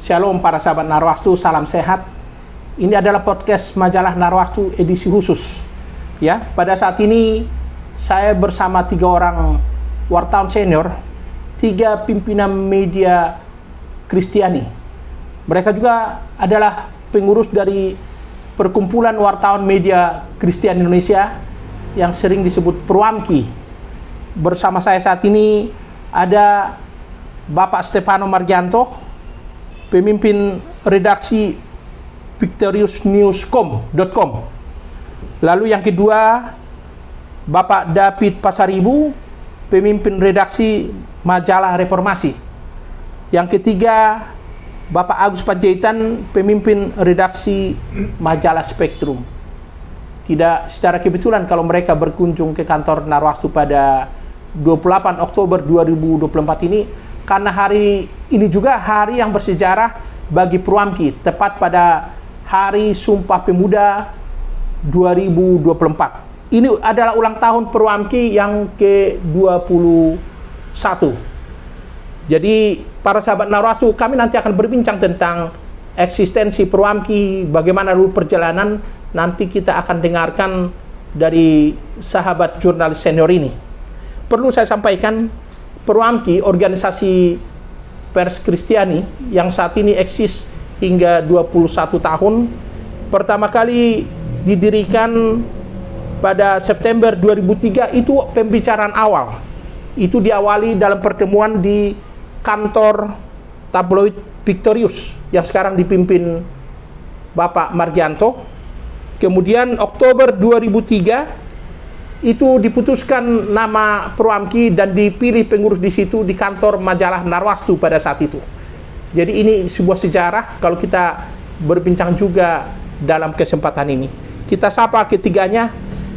Shalom para sahabat Narwastu, salam sehat. Ini adalah podcast majalah Narwastu edisi khusus. Ya, pada saat ini saya bersama 3 orang wartawan senior, 3 pimpinan media Kristiani. Mereka juga adalah pengurus dari Perkumpulan Wartawan Media Kristian Indonesia yang sering disebut Perwamki. Bersama saya saat ini ada Bapak Stefano Margianto, pemimpin redaksi victoriousnews.com. Lalu yang kedua, Bapak David Pasaribu, pemimpin redaksi majalah Reformasi. Yang ketiga, Bapak Agus Panjaitan, pemimpin redaksi majalah Spektrum. Tidak secara kebetulan kalau mereka berkunjung ke kantor Narwastu pada 28 Oktober 2024 ini, karena hari ini juga hari yang bersejarah bagi Perwamki, tepat pada Hari Sumpah Pemuda 2024. Ini adalah ulang tahun Perwamki yang ke-21. Jadi para sahabat Narwastu, kami nanti akan berbincang tentang eksistensi Perwamki, bagaimana dulu perjalanan. Nanti kita akan dengarkan dari sahabat jurnalis senior ini. Perlu saya sampaikan, Perwamki, organisasi pers Kristiani yang saat ini eksis hingga 21 tahun, pertama kali didirikan pada September 2003. Itu pembicaraan awal. Itu diawali dalam pertemuan di kantor tabloid Victorious yang sekarang dipimpin Bapak Margianto. Kemudian Oktober 2003 itu diputuskan nama Perwamki dan dipilih pengurus di situ di kantor majalah Narwastu pada saat itu. Jadi ini sebuah sejarah kalau kita berbincang juga dalam kesempatan ini. Kita sapa ketiganya.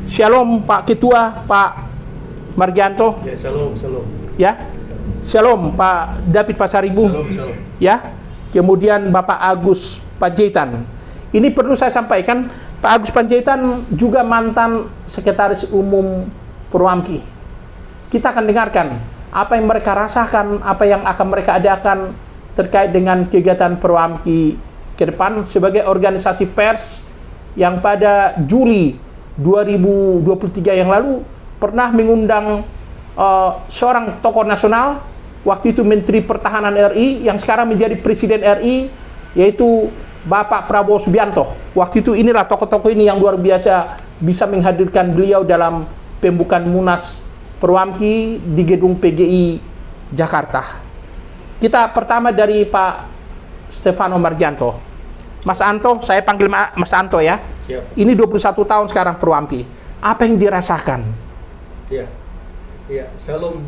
Shalom Pak Ketua, Pak Margianto. Ya, shalom. Ya. Shalom Pak David Pasaribu. Shalom. Ya. Kemudian Bapak Agus Panjaitan. Ini perlu saya sampaikan, Pak Agus Panjaitan juga mantan sekretaris umum Perwamki. Kita akan dengarkan apa yang mereka rasakan, apa yang akan mereka adakan terkait dengan kegiatan Perwamki ke depan sebagai organisasi pers yang pada Juli 2023 yang lalu pernah mengundang seorang tokoh nasional, waktu itu Menteri Pertahanan RI yang sekarang menjadi Presiden RI, yaitu Bapak Prabowo Subianto. Waktu itu inilah tokoh-tokoh ini yang luar biasa bisa menghadirkan beliau dalam pembukaan Munas Perwamki di gedung PGI Jakarta. Kita pertama dari Pak Stefano Margianto. Mas Anto, saya panggil Mas Anto ya. Siap. Ini 21 tahun sekarang Perwamki. Apa yang dirasakan? Ya, shalom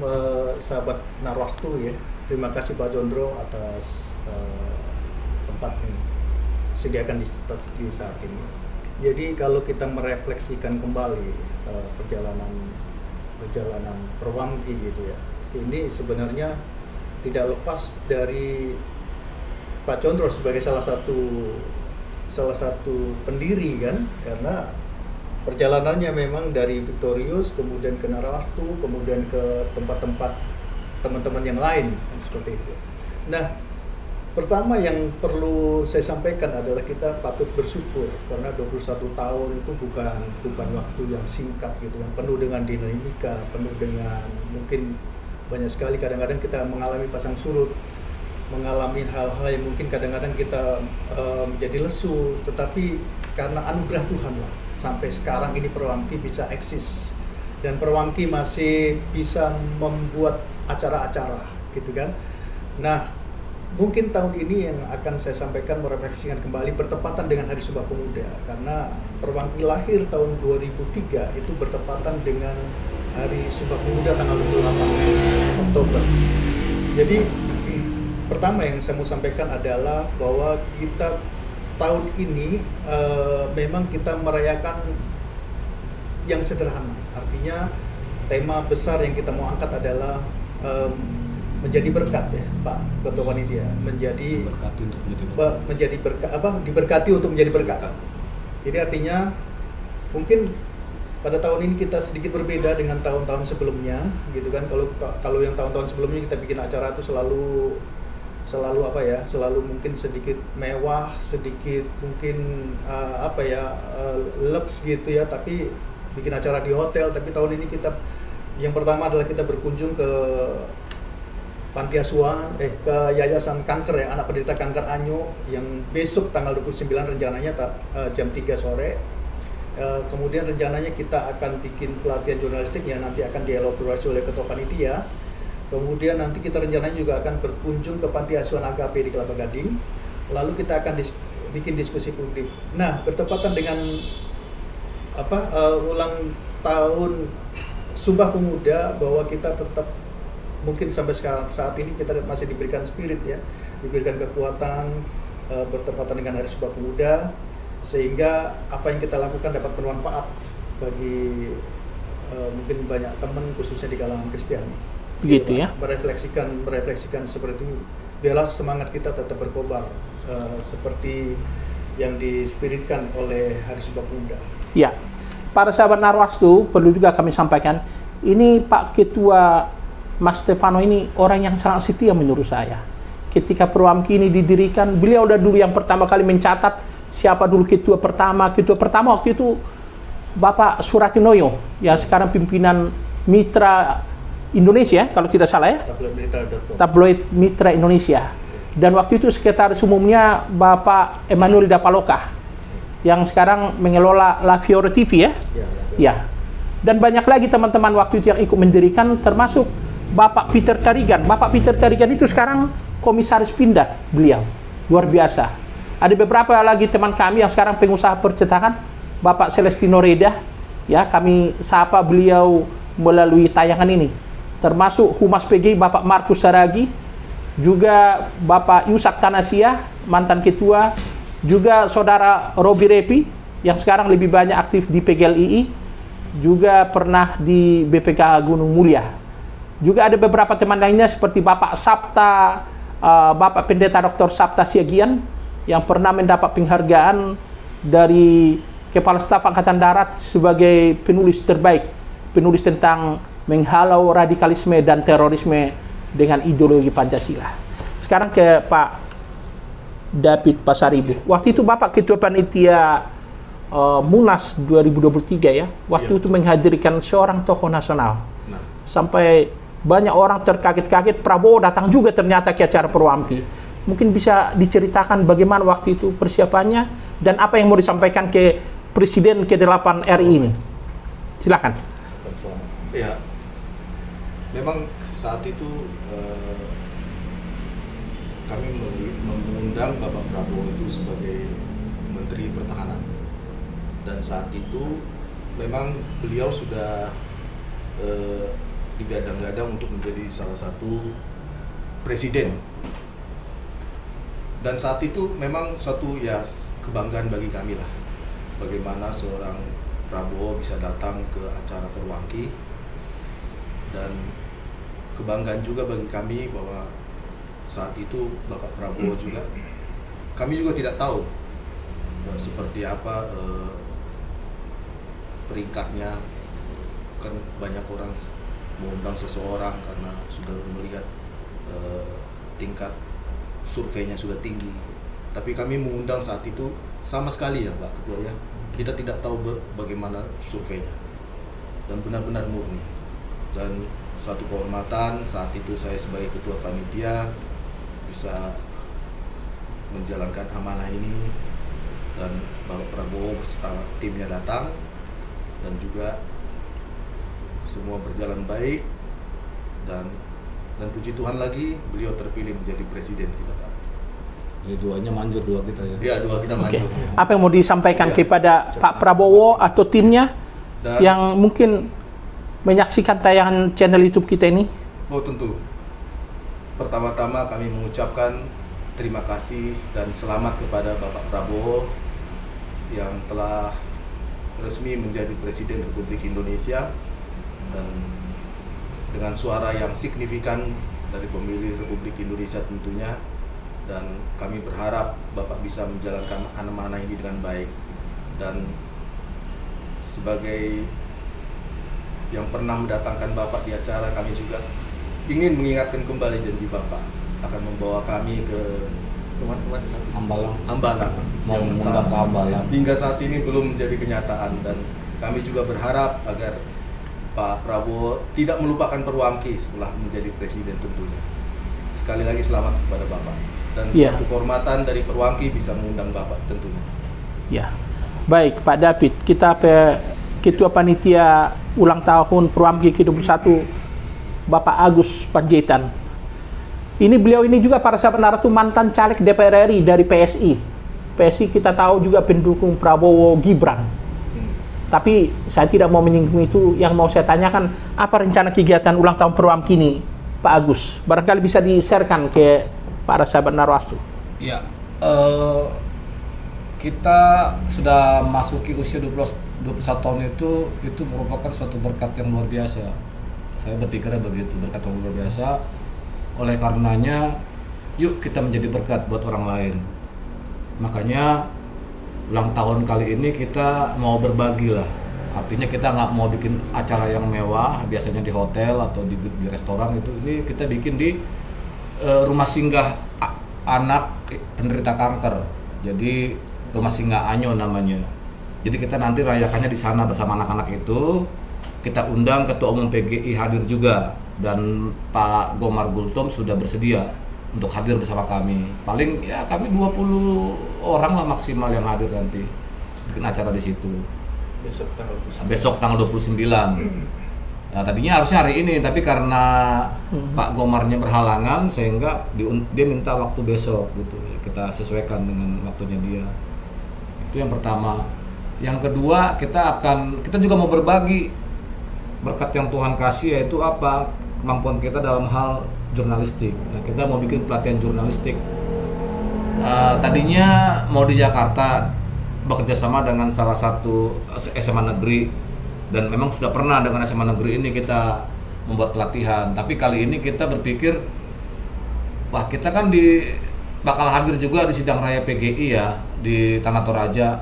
sahabat Narwastu ya. Terima kasih Pak Jondro atas tempat yang disediakan di saat ini. Jadi kalau kita merefleksikan kembali perjalanan Perwamki gitu ya, ini sebenarnya tidak lepas dari Pak Jondro sebagai salah satu pendiri kan, karena perjalanannya memang dari Victorious kemudian ke Narwastu kemudian ke tempat-tempat teman-teman yang lain kan, seperti itu. Nah, pertama yang perlu saya sampaikan adalah kita patut bersyukur karena 21 tahun itu bukan waktu yang singkat gitu, yang penuh dengan dinamika, penuh dengan mungkin banyak sekali kadang-kadang kita mengalami pasang surut, mengalami hal-hal yang mungkin kadang-kadang kita menjadi lesu, tetapi karena anugerah Tuhan lah sampai sekarang ini Perwamki bisa eksis dan Perwamki masih bisa membuat acara-acara gitu kan. Nah, mungkin tahun ini yang akan saya sampaikan merefleksikan kembali bertepatan dengan Hari Sumpah Pemuda, karena Perwamki lahir tahun 2003 itu bertepatan dengan Hari Sumpah Pemuda tanggal 28 Oktober. Jadi pertama yang saya mau sampaikan adalah bahwa kita tahun ini memang kita merayakan yang sederhana. Artinya tema besar yang kita mau angkat adalah menjadi berkat ya Pak Ketua Panitia, diberkati untuk menjadi berkat. Jadi artinya mungkin pada tahun ini kita sedikit berbeda dengan tahun-tahun sebelumnya gitu kan. Kalau yang tahun-tahun sebelumnya kita bikin acara itu selalu selalu apa ya, selalu mungkin sedikit mewah, sedikit mungkin lux gitu ya, tapi bikin acara di hotel. Tapi tahun ini kita yang pertama adalah kita berkunjung ke panti asuhan, ke yayasan kanker ya, anak penderita kanker Anyo, yang besok tanggal 29 rencananya jam 3 sore. Kemudian rencananya kita akan bikin pelatihan jurnalistik yang nanti akan dielaborasi oleh ketua panitia. Kemudian nanti kita rencananya juga akan berkunjung ke panti asuhan Agape di Kelapa Gading. Lalu kita akan bikin diskusi publik. Nah, bertepatan dengan ulang tahun Sumpah Pemuda, bahwa kita tetap mungkin sampai saat ini kita masih diberikan spirit ya, diberikan kekuatan bertepatan dengan Hari Sumpah Pemuda, sehingga apa yang kita lakukan dapat bermanfaat bagi mungkin banyak teman khususnya di kalangan Kristen. Begitu ya. Merefleksikan seperti itu. Biarlah semangat kita tetap berkobar seperti yang dispiritkan oleh Hari Sumpah Pemuda. Ya. Para sahabat Narwastu, perlu juga kami sampaikan, ini Pak Ketua Mas Stefano ini orang yang sangat setia menurut saya. Ketika Perwamki ini didirikan, beliau udah dulu yang pertama kali mencatat siapa dulu ketua pertama. Ketua pertama waktu itu Bapak Suratinoyo, yang sekarang pimpinan Mitra Indonesia, kalau tidak salah ya. Tabloid Mitra Indonesia. Dan waktu itu sekretaris umumnya Bapak Emmanuel Dapaloka, yang sekarang mengelola La Fiore TV ya. Ya. Dan banyak lagi teman-teman waktu itu yang ikut mendirikan, termasuk Bapak Peter Tarigan. Bapak Peter Tarigan itu sekarang komisaris pindad beliau. Luar biasa. Ada beberapa lagi teman kami yang sekarang pengusaha percetakan, Bapak Celestino Reda, ya, kami sapa beliau melalui tayangan ini. Termasuk Humas PG Bapak Markus Saragi, juga Bapak Yusak Tanasia, mantan ketua, juga Saudara Robi Repi yang sekarang lebih banyak aktif di PGLII, juga pernah di BPK Gunung Mulia. Juga ada beberapa teman lainnya seperti Bapak Sabta, Bapak Pendeta Dr. Sabta Siagian, yang pernah mendapat penghargaan dari Kepala Staf Angkatan Darat sebagai penulis terbaik, penulis tentang menghalau radikalisme dan terorisme dengan ideologi Pancasila. Sekarang ke Pak David Pasaribu. Waktu itu Bapak Ketua Panitia Munas 2023 ya, waktu itu menghadirkan seorang tokoh nasional. Sampai banyak orang terkaget-kaget, Prabowo datang juga ternyata ke acara Perwamki. Mungkin bisa diceritakan bagaimana waktu itu persiapannya dan apa yang mau disampaikan ke Presiden ke-8 RI ini. Silakan. Ya, memang saat itu kami mengundang Bapak Prabowo itu sebagai Menteri Pertahanan, dan saat itu memang beliau sudah digadang-gadang untuk menjadi salah satu presiden, dan saat itu memang suatu ya kebanggaan bagi kami lah, bagaimana seorang Prabowo bisa datang ke acara Perwamki, dan kebanggaan juga bagi kami bahwa saat itu Bapak Prabowo juga, kami juga tidak tahu seperti apa peringkatnya, kan banyak orang mengundang seseorang karena sudah melihat tingkat surveinya sudah tinggi, tapi kami mengundang saat itu sama sekali ya Pak Ketua ya, kita tidak tahu bagaimana surveinya, dan benar-benar murni. Dan suatu kehormatan saat itu saya sebagai Ketua Panitia bisa menjalankan amanah ini, dan Bapak Prabowo beserta timnya datang, dan juga semua berjalan baik, dan puji Tuhan lagi beliau terpilih menjadi presiden kita Pak. Jadi duanya manjur, dua kita ya. Ya, dua kita manjur. Apa yang mau disampaikan kepada Pak Prabowo atau timnya dan yang mungkin menyaksikan tayangan channel YouTube kita ini? Oh tentu. Pertama-tama kami mengucapkan terima kasih dan selamat kepada Bapak Prabowo yang telah resmi menjadi Presiden Republik Indonesia, dan dengan suara yang signifikan dari pemilih Republik Indonesia tentunya, dan kami berharap Bapak bisa menjalankan amanah ini dengan baik. Dan sebagai yang pernah mendatangkan Bapak di acara, kami juga ingin mengingatkan kembali janji Bapak akan membawa kami ke kemana satu? Hambalang. Mau mengundang ke Hambalang. Hingga saat ini belum menjadi kenyataan, dan kami juga berharap agar Pak Prabowo tidak melupakan Perwangki setelah menjadi presiden tentunya. Sekali lagi selamat kepada Bapak, dan suatu kehormatan dari Perwangki bisa mengundang Bapak tentunya. Ya, baik Pak David, kita Ketua Panitia Ulang Tahun Perwangki ke-21 Bapak Agus Panjaitan. Beliau ini juga para sahabat Naratu mantan caleg DPR RI dari PSI. PSI kita tahu juga pendukung Prabowo Gibran. Tapi saya tidak mau menyinggung itu. Yang mau saya tanyakan, apa rencana kegiatan ulang tahun Perwangki ini, Pak Agus? Barangkali bisa di-sharekan ke para sahabat Narwastu. Ya, kita sudah masuki usia 21 tahun itu merupakan suatu berkat yang luar biasa. Saya berpikirnya begitu, berkat yang luar biasa. Oleh karenanya, yuk kita menjadi berkat buat orang lain. Makanya ulang tahun kali ini kita mau berbagi lah. Artinya kita nggak mau bikin acara yang mewah, biasanya di hotel atau di restoran itu. Ini kita bikin di rumah singgah anak penderita kanker. Jadi rumah singgah Anyo namanya. Jadi kita nanti rayakannya di sana bersama anak-anak itu. Kita undang Ketua Umum PGI hadir juga, dan Pak Gomar Gultom sudah bersedia untuk hadir bersama kami. Paling ya kami 20 orang lah maksimal yang hadir nanti bikin acara di situ. Besok tanggal 29. Nah, tadinya harusnya hari ini, tapi karena Pak Gomarnya berhalangan sehingga dia minta waktu besok gitu. Kita sesuaikan dengan waktunya dia. Itu yang pertama. Yang kedua, kita juga mau berbagi berkat yang Tuhan kasih, yaitu apa? Kemampuan kita dalam hal jurnalistik. Nah, kita mau bikin pelatihan jurnalistik. Tadinya mau di Jakarta bekerja sama dengan salah satu SMA negeri, dan memang sudah pernah dengan SMA negeri ini kita membuat pelatihan. Tapi kali ini kita berpikir, wah kita kan bakal hadir juga di sidang raya PGI ya di Tanah Toraja.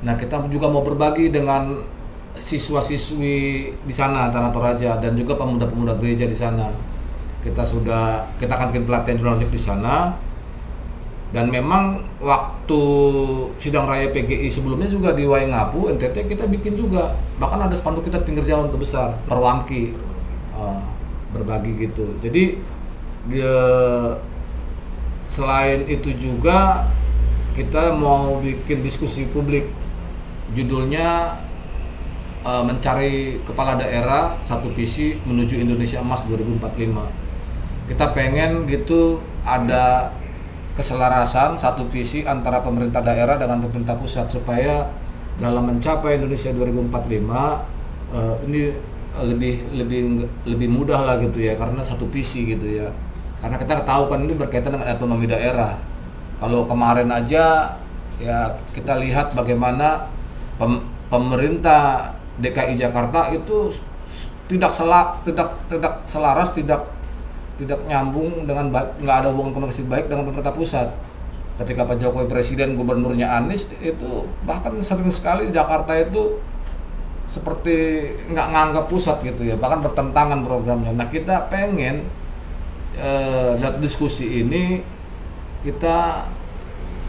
Nah, kita juga mau berbagi dengan siswa-siswi di sana Tanah Toraja dan juga pemuda-pemuda gereja di sana. Kita akan bikin pelatihan jurnalistik di sana. Dan memang waktu sidang raya PGI sebelumnya juga di Waingapu, NTT kita bikin juga. Bahkan ada spanduk kita pinggir jalan terbesar, Perwangki, berbagi gitu. Jadi selain itu juga kita mau bikin diskusi publik. Judulnya mencari kepala daerah satu visi menuju Indonesia Emas 2045. Kita pengen gitu ada keselarasan satu visi antara pemerintah daerah dengan pemerintah pusat, supaya dalam mencapai Indonesia 2045 ini lebih mudah lah gitu ya, karena satu visi gitu ya. Karena kita tahu kan ini berkaitan dengan otonomi daerah. Kalau kemarin aja ya kita lihat bagaimana pemerintah DKI Jakarta itu tidak selaras, tidak nyambung dengan baik, nggak ada hubungan komunikasi baik dengan pemerintah pusat. Ketika Pak Jokowi presiden, gubernurnya Anies itu bahkan sering sekali Jakarta itu seperti nggak nganggap pusat gitu ya, bahkan bertentangan programnya. Nah, kita pengen lihat diskusi ini, kita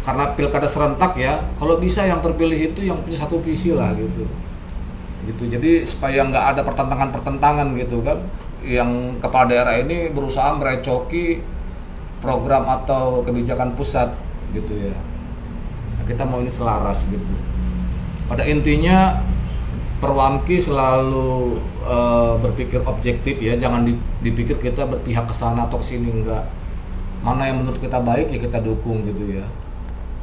karena pilkada serentak ya, kalau bisa yang terpilih itu yang punya satu visi lah gitu. Jadi supaya nggak ada pertentangan gitu kan, yang kepala daerah ini berusaha merecoki program atau kebijakan pusat gitu ya. Nah, kita mau ini selaras gitu. Pada intinya Perwangki selalu berpikir objektif ya, jangan dipikir kita berpihak ke sana atau ke sini, enggak. Mana yang menurut kita baik ya kita dukung gitu ya.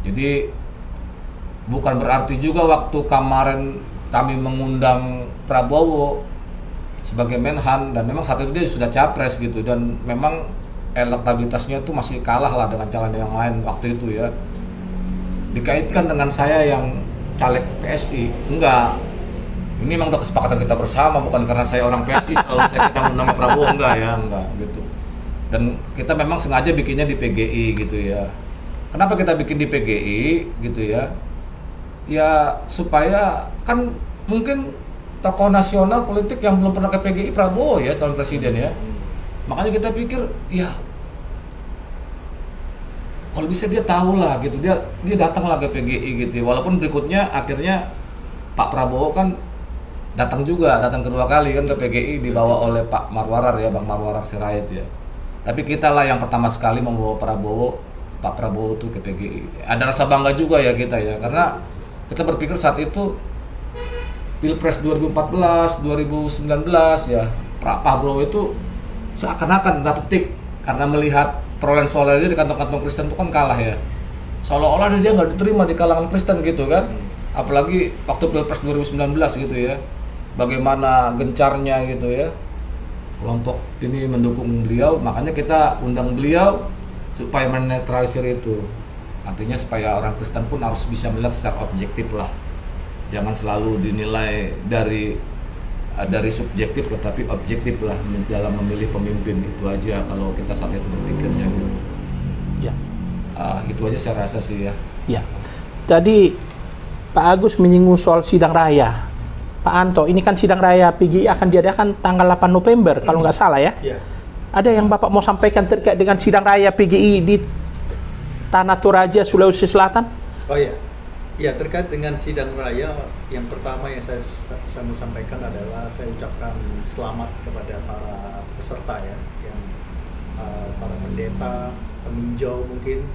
Jadi bukan berarti juga waktu kemarin kami mengundang Prabowo sebagai Menhan, dan memang saat itu dia sudah capres gitu, dan memang elektabilitasnya itu masih kalah lah dengan calon yang lain waktu itu ya. Dikaitkan dengan saya yang caleg PSI, enggak. Ini memang udah kesepakatan kita bersama, bukan karena saya orang PSI selalu saya kita undang Prabowo, enggak gitu. Dan kita memang sengaja bikinnya di PGI gitu ya. Kenapa kita bikin di PGI gitu ya? Ya supaya kan mungkin tokoh nasional politik yang belum pernah ke PGI Prabowo ya, calon presiden ya. Makanya kita pikir ya kalau bisa dia tahu lah gitu, dia datang lah ke PGI gitu ya. Walaupun berikutnya akhirnya Pak Prabowo kan datang kedua kali kan ke PGI dibawa oleh Pak Marwarar ya, Bang Marwarar Sirait ya. Tapi kita lah yang pertama sekali membawa Pak Prabowo tuh ke PGI. Ada rasa bangga juga ya kita ya, karena kita berpikir saat itu Pilpres 2014, 2019 ya, Pak Prabowo itu seakan-akan dapat tik karena melihat perolehan suara dia di kantong-kantong Kristen itu kan kalah ya. Seolah-olah dia nggak diterima di kalangan Kristen gitu kan. Apalagi waktu Pilpres 2019 gitu ya. Bagaimana gencarnya gitu ya. Kelompok ini mendukung beliau, makanya kita undang beliau supaya menetralisir itu. Artinya supaya orang Kristen pun harus bisa melihat secara objektif lah. Jangan selalu dinilai dari subjektif tetapi objektif lah dalam memilih pemimpin. Itu aja kalau kita saat itu berpikirnya gitu. Ya. Itu aja saya rasa sih ya. Ya. Tadi Pak Agus menyinggung soal sidang raya. Pak Anto, ini kan sidang raya PGI akan diadakan tanggal 8 November kalau nggak salah ya. Iya. Ada yang Bapak mau sampaikan terkait dengan sidang raya PGI di Tanah Toraja, Sulawesi Selatan? Oh iya. Ya, terkait dengan sidang raya, yang pertama yang saya mau sampaikan adalah saya ucapkan selamat kepada para peserta ya, yang para pendeta, peninjau mungkin,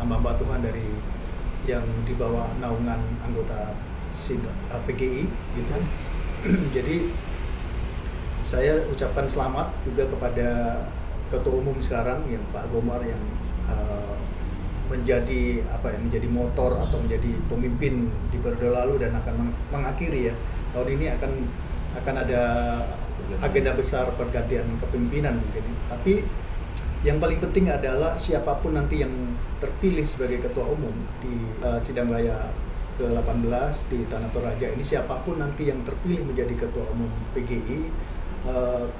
hamba-hamba Tuhan dari yang di bawah naungan anggota PGI gitu. Jadi saya ucapkan selamat juga kepada Ketua Umum sekarang yang Pak Gomar yang menjadi menjadi motor atau menjadi pemimpin di periode lalu dan akan mengakhiri ya. Tahun ini akan ada agenda besar pergantian kepemimpinan mungkin. Tapi yang paling penting adalah siapapun nanti yang terpilih sebagai Ketua Umum di sidang raya ke-18 di Tanah Toraja ini, siapapun nanti yang terpilih menjadi Ketua Umum PGI,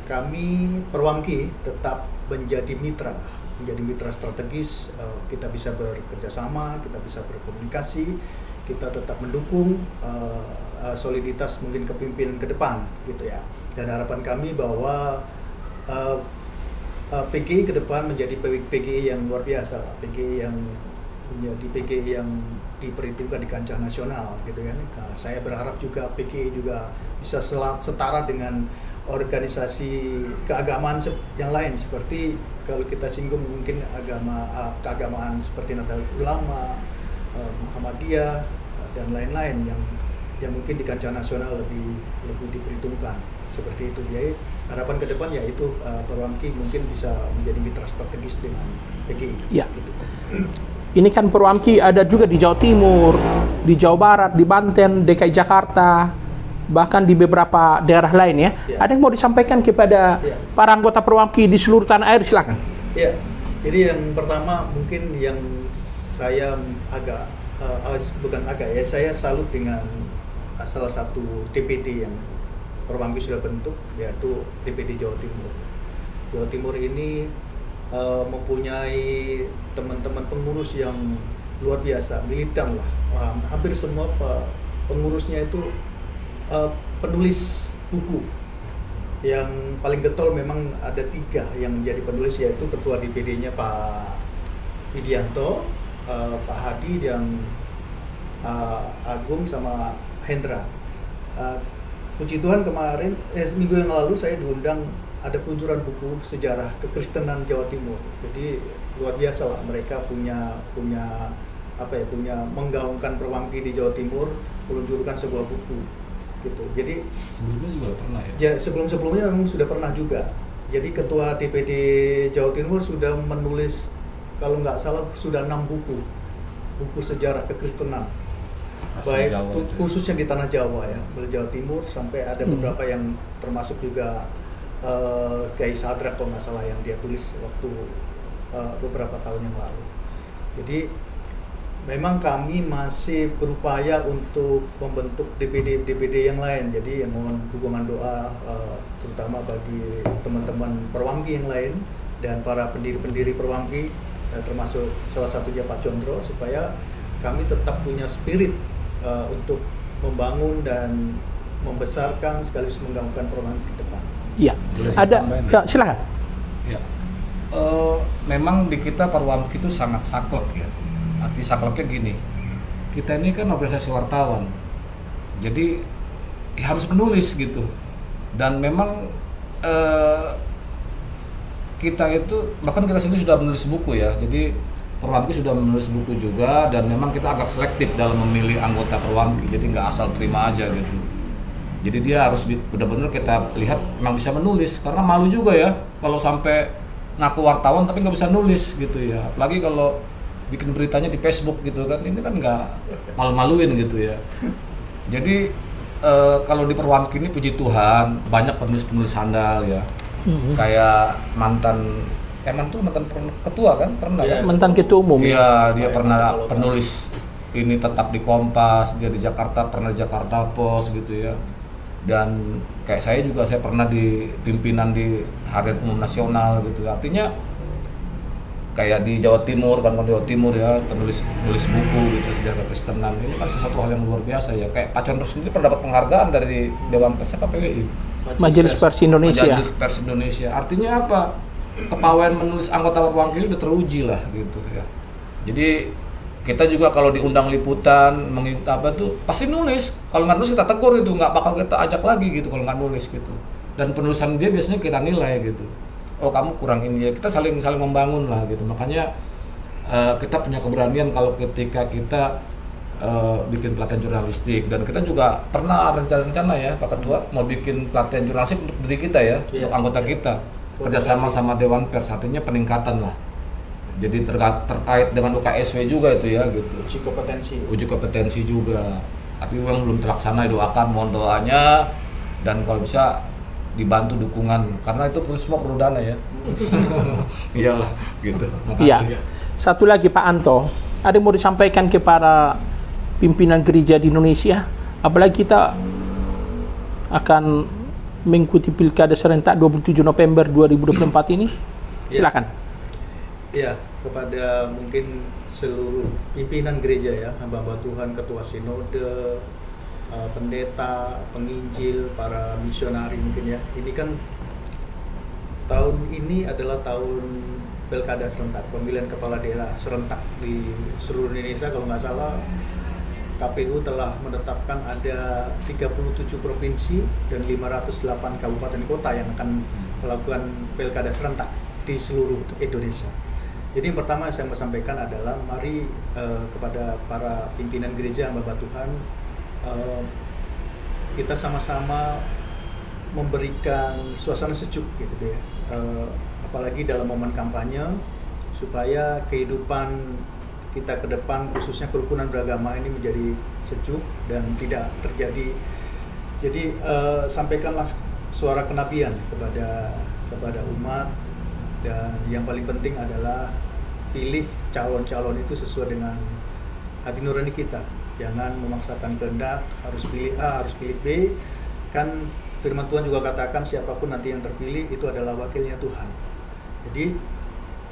kami Perwamki tetap menjadi mitra strategis. Kita bisa bekerja sama, kita bisa berkomunikasi, kita tetap mendukung soliditas mungkin kepemimpinan ke depan gitu ya. Dan harapan kami bahwa PGI ke depan menjadi PGI yang luar biasa, PGI yang menjadi PGI yang diperhitungkan di kancah nasional gitu kan. Saya berharap juga PGI juga bisa setara dengan organisasi keagamaan yang lain, seperti kalau kita singgung mungkin keagamaan seperti Nahdlatul Ulama, Muhammadiyah dan lain-lain yang mungkin di kancah nasional lebih diperhitungkan seperti itu. Jadi harapan ke depan yaitu Perwamki mungkin bisa menjadi mitra strategis dengan PGI. Ya. Gitu. Ini kan Perwamki ada juga di Jawa Timur, di Jawa Barat, di Banten, DKI Jakarta, bahkan di beberapa daerah lain ya. Ya. Ada yang mau disampaikan kepada para anggota Perwamki di seluruh tanah air, silakan. Ya, jadi yang pertama mungkin yang saya saya salut dengan salah satu DPD yang Perwamki sudah bentuk, yaitu DPD Jawa Timur. Jawa Timur ini mempunyai teman-teman pengurus yang luar biasa, militan lah. Hampir semua pengurusnya itu penulis buku. Yang paling getol memang ada 3 yang menjadi penulis, yaitu Ketua DPD-nya Pak Widianto, Pak Hadi, dan Agung sama Hendra. Puji Tuhan kemarin, seminggu yang lalu saya diundang ada peluncuran buku sejarah kekristenan Jawa Timur. Jadi luar biasa lah, mereka punya menggaungkan Perwamki di Jawa Timur, meluncurkan sebuah buku gitu. Jadi sebelumnya juga pernah ya? Ya, sebelumnya memang sudah pernah juga. Jadi Ketua DPD Jawa Timur sudah menulis, kalau nggak salah sudah 6 buku sejarah kekristenan. Baik khususnya di tanah Jawa ya, dari Jawa Timur sampai ada beberapa yang termasuk juga Kiai Sadrak kalau nggak salah yang dia tulis waktu beberapa tahun yang lalu. Jadi memang kami masih berupaya untuk membentuk DPD yang lain. Jadi yang mohon dukungan doa terutama bagi teman-teman Perwamki yang lain dan para pendiri-pendiri Perwamki, termasuk salah satunya Pak Condro, supaya kami tetap punya spirit untuk membangun dan membesarkan sekaligus menggaungkan Perwamki ke depan. Iya. Ada, ya, silakan. Ya. memang di kita Perwamki itu sangat saklek ya. Arti sakleknya gini, kita ini kan organisasi wartawan, jadi harus menulis gitu. Dan memang kita itu, bahkan kita sendiri sudah menulis buku ya, jadi Perwamki sudah menulis buku juga, dan memang kita agak selektif dalam memilih anggota Perwamki, jadi nggak asal terima aja gitu. Jadi dia harus benar-benar kita lihat memang bisa menulis, karena malu juga ya kalau sampai ngaku wartawan tapi nggak bisa nulis gitu ya. Apalagi kalau bikin beritanya di Facebook gitu kan, ini kan nggak malu-maluin gitu ya. Jadi kalau di Perwamki ini puji Tuhan banyak penulis-penulis handal ya. Kayak mantan ketua kan, pernah kan? Mantan ketua umum. Iya, dia pernah penulis ini tetap di Kompas, dia di Jakarta, pernah di Jakarta Post gitu ya. Dan kayak saya juga, saya pernah di pimpinan di Harian Umum Nasional gitu. Artinya kayak di Jawa Timur kan, Jawa Timur ya, nulis buku gitu sejarah Kristenan. Ini kan sesuatu hal yang luar biasa ya. Kayak Pak Condro sendiri pernah dapat penghargaan dari Dewan Pers apa PWI? Majelis Pers Indonesia. Majelis Pers Indonesia. Artinya apa? Kepawaian menulis anggota Perwamki udah teruji lah gitu ya. Jadi kita juga kalau diundang liputan apa tuh pasti nulis. Kalau nggak nulis kita tegur itu, nggak bakal kita ajak lagi gitu kalau nggak nulis gitu. Dan penulisan dia biasanya kita nilai gitu. Oh kamu kurang ini ya. Kita saling membangun lah gitu. Makanya kita punya keberanian kalau ketika kita bikin pelatihan jurnalistik, dan kita juga pernah rencana ya Pak Ketua mau bikin pelatihan jurnalistik untuk diri kita ya, untuk anggota kita. Kerjasama sama Dewan Pers, artinya peningkatan lah. Jadi terkait dengan UKSW juga itu ya gitu. Uji kompetensi juga. Tapi memang belum terlaksana, doakan, mohon doanya, dan kalau bisa dibantu dukungan, karena itu semua perlu dana ya. Iyalah gitu. Iya. Satu lagi Pak Anto, ada yang mau disampaikan kepada pimpinan gereja di Indonesia, apalagi kita akan mengikuti pilkada serentak 27 November 2024 ini. Silakan. Ya, kepada mungkin seluruh pimpinan gereja ya, hamba-hamba Tuhan, ketua sinode, pendeta, penginjil, para misionari mungkin ya. Ini kan tahun ini adalah tahun pilkada serentak, pemilihan kepala daerah serentak di seluruh Indonesia. Kalau nggak salah KPU telah menetapkan ada 37 provinsi dan 508 kabupaten kota yang akan melakukan pilkada serentak di seluruh Indonesia. Jadi yang pertama yang saya mau sampaikan adalah mari kepada para pimpinan gereja hamba Tuhan, kita sama-sama memberikan suasana sejuk gitu ya, apalagi dalam momen kampanye, supaya kehidupan kita ke depan khususnya kerukunan beragama ini menjadi sejuk dan tidak terjadi. Jadi sampaikanlah suara kenabian kepada umat, dan yang paling penting adalah pilih calon-calon itu sesuai dengan hati nurani kita. Jangan memaksakan kehendak, harus pilih A, harus pilih B. Kan firman Tuhan juga katakan siapapun nanti yang terpilih itu adalah wakilnya Tuhan. Jadi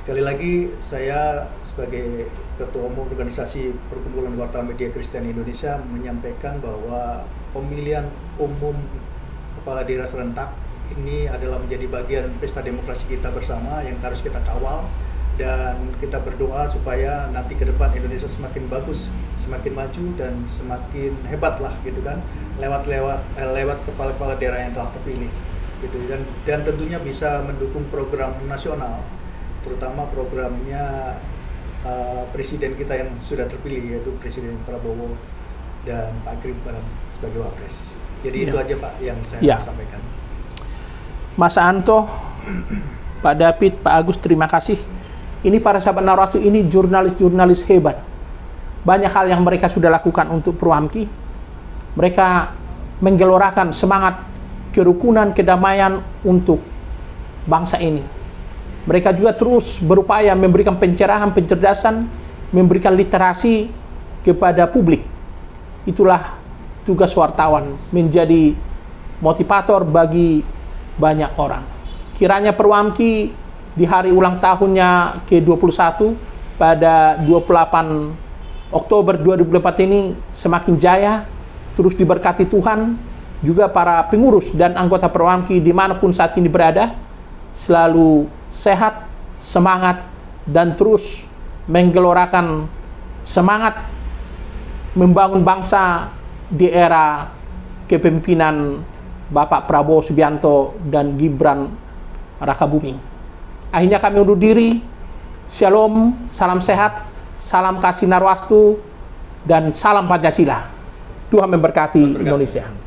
sekali lagi saya sebagai Ketua Umum Organisasi Perkumpulan Wartawan Media Kristen Indonesia menyampaikan bahwa pemilihan umum kepala daerah serentak ini adalah menjadi bagian pesta demokrasi kita bersama yang harus kita kawal, dan kita berdoa supaya nanti ke depan Indonesia semakin bagus, semakin maju, dan semakin hebat lah gitu kan, lewat kepala-kepala daerah yang telah terpilih gitu, dan tentunya bisa mendukung program nasional, terutama programnya presiden kita yang sudah terpilih, yaitu Presiden Prabowo dan Pak Gibran sebagai Wapres. Jadi itu aja Pak yang saya mau sampaikan. Mas Anto, Pak David, Pak Agus, terima kasih. Ini para sahabat Narwastu, ini jurnalis-jurnalis hebat. Banyak hal yang mereka sudah lakukan untuk Perwamki. Mereka menggelorakan semangat kerukunan, kedamaian untuk bangsa ini. Mereka juga terus berupaya memberikan pencerahan, pencerdasan, memberikan literasi kepada publik. Itulah tugas wartawan, menjadi motivator bagi banyak orang. Kiranya Perwamki di hari ulang tahunnya ke-21 pada 28 Oktober 2024 ini semakin jaya, terus diberkati Tuhan. Juga para pengurus dan anggota Perwamki dimanapun saat ini berada, selalu sehat, semangat, dan terus menggelorakan semangat membangun bangsa di era kepemimpinan Bapak Prabowo Subianto dan Gibran Rakabuming. Akhirnya kami undur diri. Shalom, salam sehat, salam kasih Narwastu, dan salam Pancasila. Tuhan memberkati Indonesia.